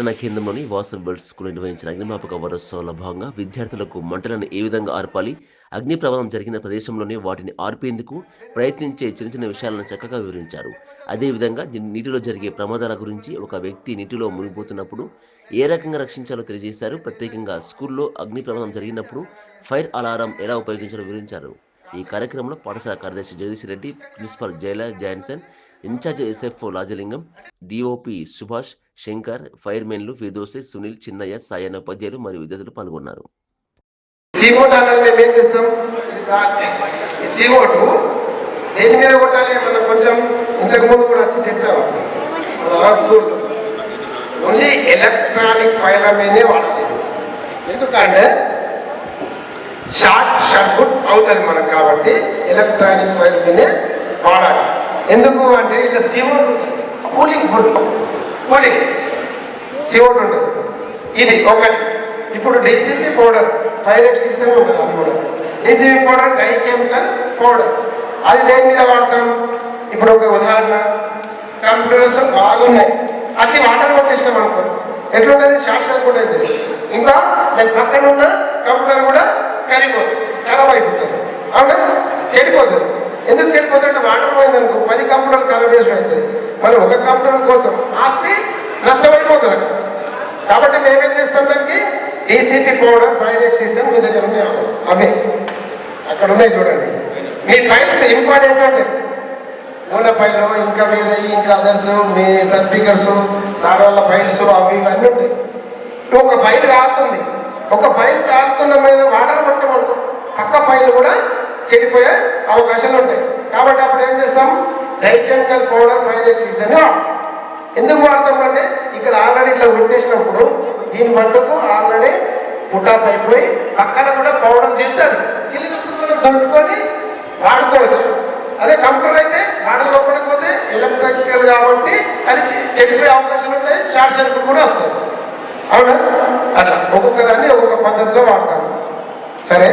పట్టణ కేంద్రంలోని Vasan bird school నిర్వహించిన అగ్నిమాపక వారోత్సవంలో భాగంగా విద్యార్థులకు మంటలను ఏ విధంగా ఆర్పాలి, అగ్ని ప్రమాదం జరిగిన ప్రదేశంలోనే వాటిని ఆర్పేందుకు ప్రయత్నించే చిన్న చిన్న విషయాలను చక్కగా వివరించారు. అదేవిధంగా నీటిలో జరిగే ప్రమాదాల గురించి, ఒక వ్యక్తి నీటిలో మునిగిపోతున్నప్పుడు ఏ రకంగా రక్షించాలో తెలియజేశారు. ప్రత్యేకంగా స్కూల్లో అగ్ని ప్రమాదం జరిగినప్పుడు ఫైర్ అలారం ఎలా ఉపయోగించాలో వివరించారు. ఈ కార్యక్రమంలో పాఠశాల కార్యదర్శి Jagadish Reddy, principal Jaila Johnson, incharge SFO Lajalingam, DOP Subhash, Shankar, ఫైర్మెన్లు ఫిర్దోసి, సునీల్, చిన్నయ్య, సాయన్న ఉపాధ్యాయులు మరియు విద్యార్థులు పాల్గొన్నారు. దేని మీద కొట్టాలి మనం కొంచెం ఇంతకు ముందు కూడా వచ్చి చెప్పాము. ఓన్లీ ఎలక్ట్రానిక్ ఫైర్ మీదే వాడాలి. ఎందుకంటే షార్ట్ సర్క్యూట్ అవుతుంది మనకు, కాబట్టి ఎలక్ట్రానిక్ ఫైర్ మీదే వాడాలి. ఎందుకు అంటే ఇట్లా CO2 కూలింగ్ CO2 ఉంటుంది. ఇది ఒకటి. ఇప్పుడు డీసీపీ పౌడర్ ఫైర్ ఎక్స్టింగ్విషర్ ఉంటుంది, అది కూడా DCP powder dry chemical powder. అది దేని మీద వాడతాం? ఇప్పుడు ఒక ఉదాహరణ, కంప్యూటర్స్ బాగున్నాయి, వచ్చి వాటర్ కొట్టేసినాం అనుకో, ఎట్లుంటుంది? షార్ట్ సర్క్యూట్ అవుతుంది. ఇంకా నేను పక్కన ఉన్న కంప్యూటర్ కూడా ఖరాబ్ అయిపోతుంది, అవునా? చెడిపోతుంది. ఎందుకు చెడిపోతుందంటే వాటర్ పోయింది అనుకో, 10 కంప్యూటర్లు ఖరాబ్ చేసి అవుతుంది. మరి ఒక కంప్యూటర్ కోసం ఆస్తి నష్టమైపోతుంది. కాబట్టి మేమేం చేస్తాం, దానికి డీసీపీ పౌడర్ ఫైర్ ఎక్స్టింగ్విషర్ మీ దగ్గర ఉన్నాయి, అవే అక్కడ ఉన్నాయి చూడండి. మీ ఫైల్స్ ఇంపార్టెంట్ అంటే మూల ఫైల్, ఇంకా వేరే ఇంకా అదర్స్, మీ సర్టిఫికెట్స్, సార్ వాళ్ళ ఫైల్స్, అవి ఇవన్నీ ఉంటాయి. ఒక ఫైల్ కాలుతుంది, ఒక ఫైల్ కాలుతున్న మీద వాటర్ కొట్టమంటాం, పక్క ఫైల్ కూడా చెడిపోయే అవకాశాలు ఉంటాయి. కాబట్టి అప్పుడు ఏం చేస్తాం? Dry chemical powder fire extinguisher ఎందుకు వాడతాం అంటే, ఇక్కడ ఆల్రెడీ ఇట్లా కొట్టేసినప్పుడు దీని మట్టుకు ఆల్రెడీ పుటాప్ అయిపోయి పక్కన కూడా పౌడర్ చెల్లుతుంది. చిల్లినప్పుడు మనం దొరుకుకొని వాడుకోవచ్చు. అదే కంప్యూటర్ అయితే వాటర్ లోపలిపోతే ఎలక్ట్రికల్ కాబట్టి అది చెడిపోయే అవకాశాలు ఉంటాయి, షార్ట్ సర్క్యూట్ కూడా వస్తుంది, అవునా? అట్లా ఒక్కొక్క దాన్ని ఒక్కొక్క పద్ధతిలో వాడతాము. సరే.